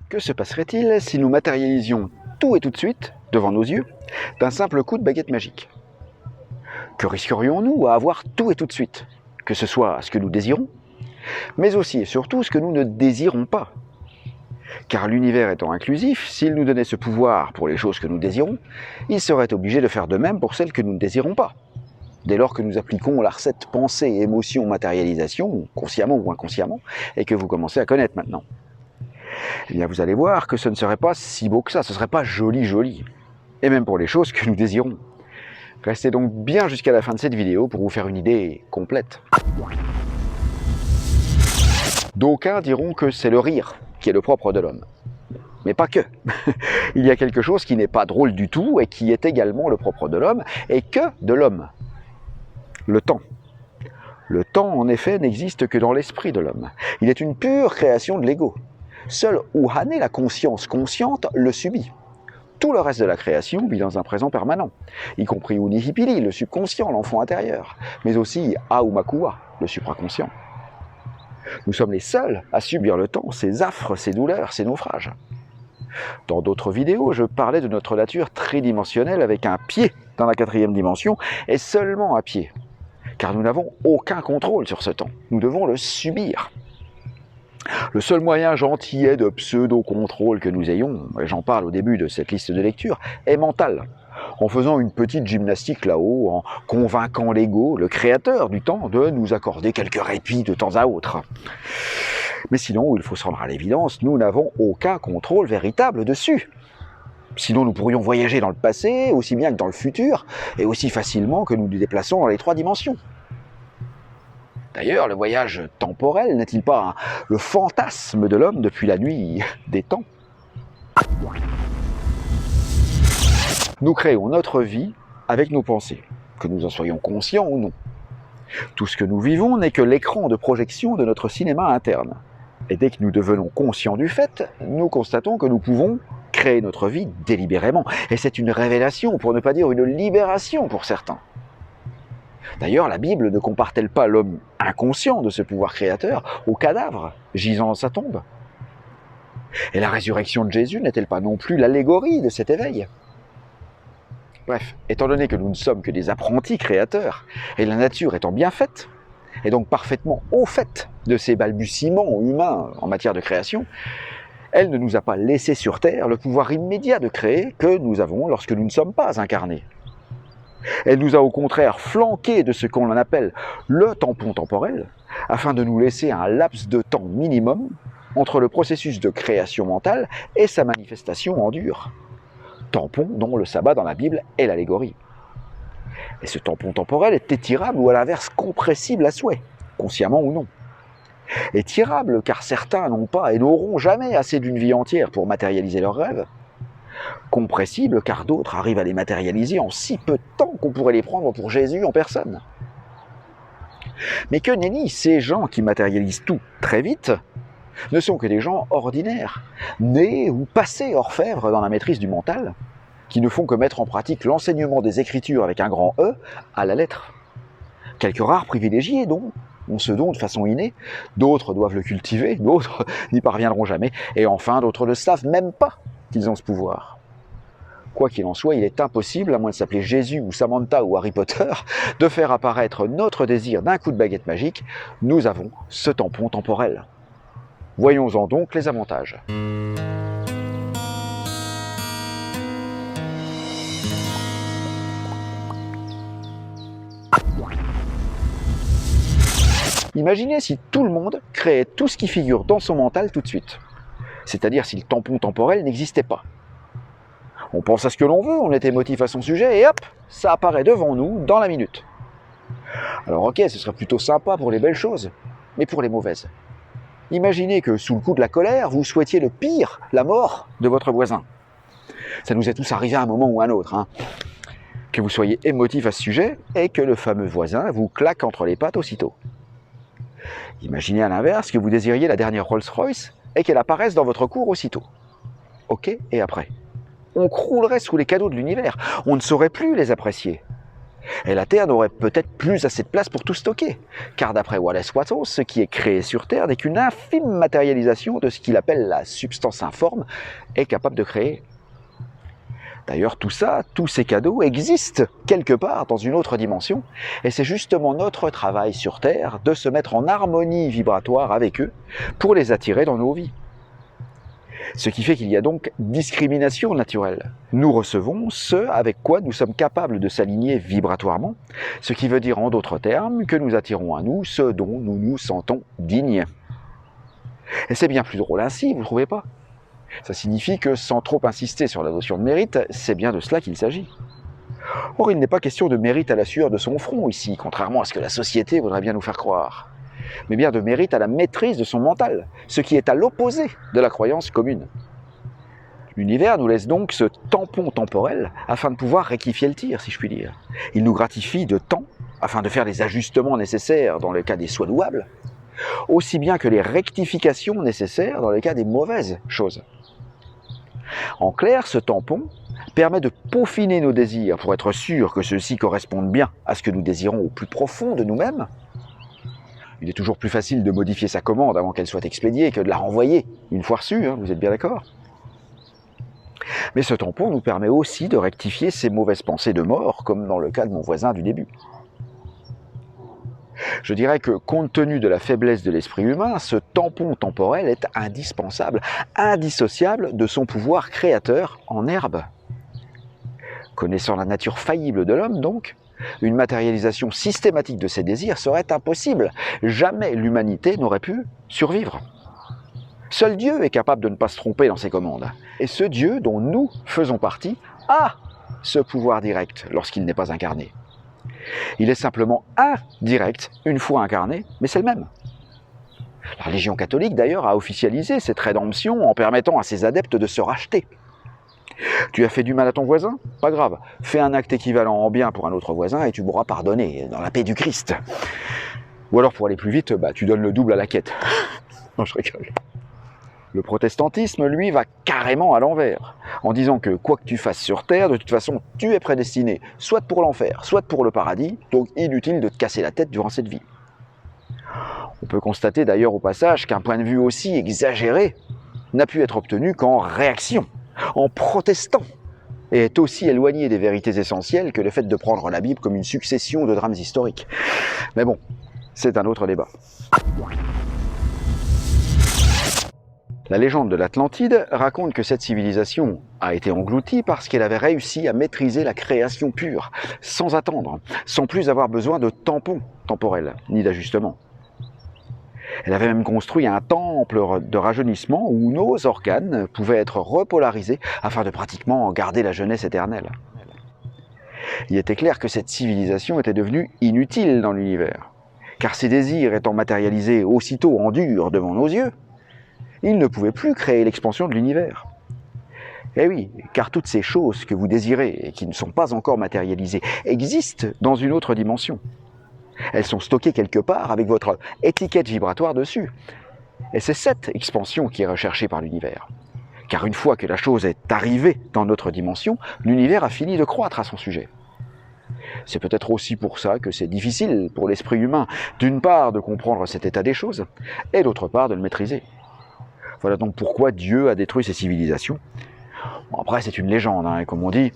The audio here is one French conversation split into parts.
Que se passerait-il si nous matérialisions tout et tout de suite, devant nos yeux, d'un simple coup de baguette magique? Que risquerions-nous à avoir tout et tout de suite? Que ce soit ce que nous désirons, mais aussi et surtout ce que nous ne désirons pas. Car l'univers étant inclusif, s'il nous donnait ce pouvoir pour les choses que nous désirons, il serait obligé de faire de même pour celles que nous ne désirons pas. Dès lors que nous appliquons la recette pensée, émotion, matérialisation, consciemment ou inconsciemment, et que vous commencez à connaître maintenant, eh bien vous allez voir que ce ne serait pas si beau que ça, ce ne serait pas joli. Et même pour les choses que nous désirons. Restez donc bien jusqu'à la fin de cette vidéo pour vous faire une idée complète. D'aucuns diront que c'est le rire qui est le propre de l'homme. Mais pas que. Il y a quelque chose qui n'est pas drôle du tout et qui est également le propre de l'homme, et que de l'homme. Le temps. Le temps, en effet, n'existe que dans l'esprit de l'homme. Il est une pure création de l'ego. Seule Uhane, la conscience consciente, le subit. Tout le reste de la création vit dans un présent permanent, y compris Unihipili, le subconscient, l'enfant intérieur, mais aussi Aumakua, le supraconscient. Nous sommes les seuls à subir le temps, ses affres, ses douleurs, ses naufrages. Dans d'autres vidéos, je parlais de notre nature tridimensionnelle avec un pied dans la 4e dimension, et seulement un pied. Car nous n'avons aucun contrôle sur ce temps, nous devons le subir. Le seul moyen gentillet de pseudo-contrôle que nous ayons, et j'en parle au début de cette liste de lecture, est mental. En faisant une petite gymnastique là-haut, en convainquant l'ego, le créateur du temps, de nous accorder quelques répits de temps à autre. Mais sinon, il faut se rendre à l'évidence, nous n'avons aucun contrôle véritable dessus. Sinon, nous pourrions voyager dans le passé, aussi bien que dans le futur, et aussi facilement que nous nous déplaçons dans les 3 dimensions. D'ailleurs, le voyage temporel n'est-il pas le fantasme de l'homme depuis la nuit des temps? Nous créons notre vie avec nos pensées, que nous en soyons conscients ou non. Tout ce que nous vivons n'est que l'écran de projection de notre cinéma interne. Et dès que nous devenons conscients du fait, nous constatons que nous pouvons créer notre vie délibérément. Et c'est une révélation, pour ne pas dire une libération pour certains. D'ailleurs, la Bible ne compare-t-elle pas l'homme inconscient de ce pouvoir créateur au cadavre gisant dans sa tombe? Et la résurrection de Jésus n'est-elle pas non plus l'allégorie de cet éveil? Bref, étant donné que nous ne sommes que des apprentis créateurs, et la nature étant bien faite, et donc parfaitement au fait de ces balbutiements humains en matière de création, elle ne nous a pas laissé sur Terre le pouvoir immédiat de créer que nous avons lorsque nous ne sommes pas incarnés. Elle nous a au contraire flanqué de ce qu'on appelle le tampon temporel, afin de nous laisser un laps de temps minimum entre le processus de création mentale et sa manifestation en dur. Tampon dont le sabbat dans la Bible est l'allégorie. Et ce tampon temporel est étirable ou à l'inverse compressible à souhait, consciemment ou non. Étirable car certains n'ont pas et n'auront jamais assez d'une vie entière pour matérialiser leurs rêves. Compressible car d'autres arrivent à les matérialiser en si peu de temps qu'on pourrait les prendre pour Jésus en personne. Mais que nenni, ces gens qui matérialisent tout très vite ne sont que des gens ordinaires, nés ou passés orfèvres dans la maîtrise du mental, qui ne font que mettre en pratique l'enseignement des Écritures avec un grand E à la lettre. Quelques rares privilégiés, dont ont ce don de façon innée, d'autres doivent le cultiver, d'autres n'y parviendront jamais, et enfin d'autres ne savent même pas qu'ils ont ce pouvoir. Quoi qu'il en soit, il est impossible, à moins de s'appeler Jésus ou Samantha ou Harry Potter, de faire apparaître notre désir d'un coup de baguette magique. Nous avons ce tampon temporel. Voyons-en donc les avantages. Imaginez si tout le monde créait tout ce qui figure dans son mental tout de suite. C'est-à-dire si le tampon temporel n'existait pas. On pense à ce que l'on veut, on est émotif à son sujet, et hop, ça apparaît devant nous dans la minute. Alors ok, ce serait plutôt sympa pour les belles choses, mais pour les mauvaises. Imaginez que sous le coup de la colère, vous souhaitiez le pire, la mort de votre voisin. Ça nous est tous arrivé à un moment ou à un autre, hein. Que vous soyez émotif à ce sujet, et que le fameux voisin vous claque entre les pattes aussitôt. Imaginez à l'inverse que vous désiriez la dernière Rolls-Royce, et qu'elle apparaisse dans votre cour aussitôt. Ok, et après? On croulerait sous les cadeaux de l'univers, on ne saurait plus les apprécier. Et la Terre n'aurait peut-être plus assez de place pour tout stocker, car d'après Wallace Wattles, ce qui est créé sur Terre n'est qu'une infime matérialisation de ce qu'il appelle la substance informe est capable de créer. D'ailleurs, tout ça, tous ces cadeaux existent quelque part dans une autre dimension, et c'est justement notre travail sur Terre de se mettre en harmonie vibratoire avec eux pour les attirer dans nos vies. Ce qui fait qu'il y a donc discrimination naturelle. Nous recevons ce avec quoi nous sommes capables de s'aligner vibratoirement, ce qui veut dire en d'autres termes que nous attirons à nous ce dont nous nous sentons dignes. Et c'est bien plus drôle ainsi, vous ne trouvez pas? Ça signifie que sans trop insister sur la notion de mérite, c'est bien de cela qu'il s'agit. Or, il n'est pas question de mérite à la sueur de son front ici, contrairement à ce que la société voudrait bien nous faire croire, mais bien de mérite à la maîtrise de son mental, ce qui est à l'opposé de la croyance commune. L'univers nous laisse donc ce tampon temporel afin de pouvoir rectifier le tir, si je puis dire. Il nous gratifie de temps afin de faire les ajustements nécessaires dans le cas des soins louables, aussi bien que les rectifications nécessaires dans le cas des mauvaises choses. En clair, ce tampon permet de peaufiner nos désirs pour être sûr que ceux-ci correspondent bien à ce que nous désirons au plus profond de nous-mêmes. Il est toujours plus facile de modifier sa commande avant qu'elle soit expédiée que de la renvoyer une fois reçue, vous êtes bien d'accord? Mais ce tampon nous permet aussi de rectifier ces mauvaises pensées de mort, comme dans le cas de mon voisin du début. Je dirais que, compte tenu de la faiblesse de l'esprit humain, ce tampon temporel est indispensable, indissociable de son pouvoir créateur en herbe. Connaissant la nature faillible de l'homme, donc, une matérialisation systématique de ses désirs serait impossible. Jamais l'humanité n'aurait pu survivre. Seul Dieu est capable de ne pas se tromper dans ses commandes. Et ce Dieu, dont nous faisons partie, a ce pouvoir direct lorsqu'il n'est pas incarné. Il est simplement indirect une fois incarné, mais c'est le même. La religion catholique, d'ailleurs, a officialisé cette rédemption en permettant à ses adeptes de se racheter. Tu as fait du mal à ton voisin? Pas grave. Fais un acte équivalent en bien pour un autre voisin et tu m'auras pardonné, dans la paix du Christ. Ou alors, pour aller plus vite, tu donnes le double à la quête. Non, je rigole. Le protestantisme, lui, va carrément à l'envers, en disant que quoi que tu fasses sur Terre, de toute façon, tu es prédestiné, soit pour l'enfer, soit pour le paradis, donc inutile de te casser la tête durant cette vie. On peut constater d'ailleurs au passage qu'un point de vue aussi exagéré n'a pu être obtenu qu'en réaction, en protestant, et est aussi éloigné des vérités essentielles que le fait de prendre la Bible comme une succession de drames historiques. Mais bon, c'est un autre débat. La légende de l'Atlantide raconte que cette civilisation a été engloutie parce qu'elle avait réussi à maîtriser la création pure, sans attendre, sans plus avoir besoin de tampons temporels, ni d'ajustements. Elle avait même construit un temple de rajeunissement où nos organes pouvaient être repolarisés afin de pratiquement garder la jeunesse éternelle. Il était clair que cette civilisation était devenue inutile dans l'univers, car ses désirs étant matérialisés aussitôt en dur devant nos yeux, il ne pouvait plus créer l'expansion de l'univers. Eh oui, car toutes ces choses que vous désirez et qui ne sont pas encore matérialisées existent dans une autre dimension. Elles sont stockées quelque part avec votre étiquette vibratoire dessus. Et c'est cette expansion qui est recherchée par l'univers. Car une fois que la chose est arrivée dans notre dimension, l'univers a fini de croître à son sujet. C'est peut-être aussi pour ça que c'est difficile pour l'esprit humain, d'une part de comprendre cet état des choses, et d'autre part de le maîtriser. Voilà donc pourquoi Dieu a détruit ces civilisations. Bon, après, c'est une légende, et comme on dit,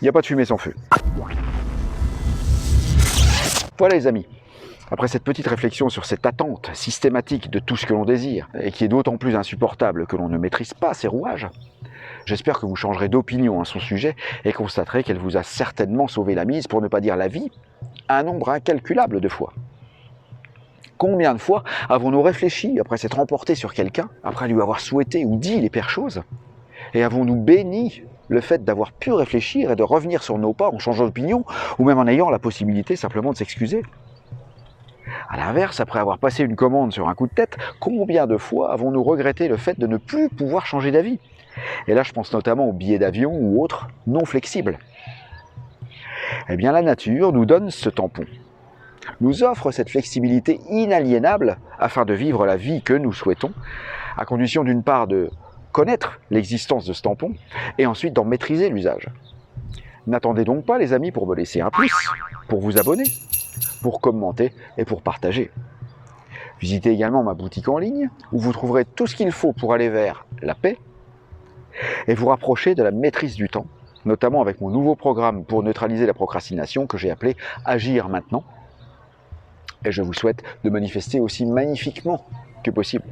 il n'y a pas de fumée sans feu. Voilà les amis, après cette petite réflexion sur cette attente systématique de tout ce que l'on désire, et qui est d'autant plus insupportable que l'on ne maîtrise pas ces rouages, j'espère que vous changerez d'opinion à son sujet et constaterez qu'elle vous a certainement sauvé la mise, pour ne pas dire la vie, un nombre incalculable de fois. Combien de fois avons-nous réfléchi après s'être emportés sur quelqu'un, après lui avoir souhaité ou dit les pires choses, et avons-nous béni le fait d'avoir pu réfléchir et de revenir sur nos pas en changeant d'opinion, ou même en ayant la possibilité simplement de s'excuser? A l'inverse, après avoir passé une commande sur un coup de tête, combien de fois avons-nous regretté le fait de ne plus pouvoir changer d'avis? Et là, je pense notamment aux billets d'avion ou autres non flexibles. Eh bien, la nature nous donne ce tampon, nous offre cette flexibilité inaliénable afin de vivre la vie que nous souhaitons, à condition d'une part de connaître l'existence de ce tampon et ensuite d'en maîtriser l'usage. N'attendez donc pas les amis pour me laisser un pouce, pour vous abonner, pour commenter et pour partager. Visitez également ma boutique en ligne où vous trouverez tout ce qu'il faut pour aller vers la paix et vous rapprocher de la maîtrise du temps, notamment avec mon nouveau programme pour neutraliser la procrastination que j'ai appelé Agir maintenant. Et je vous souhaite de manifester aussi magnifiquement que possible.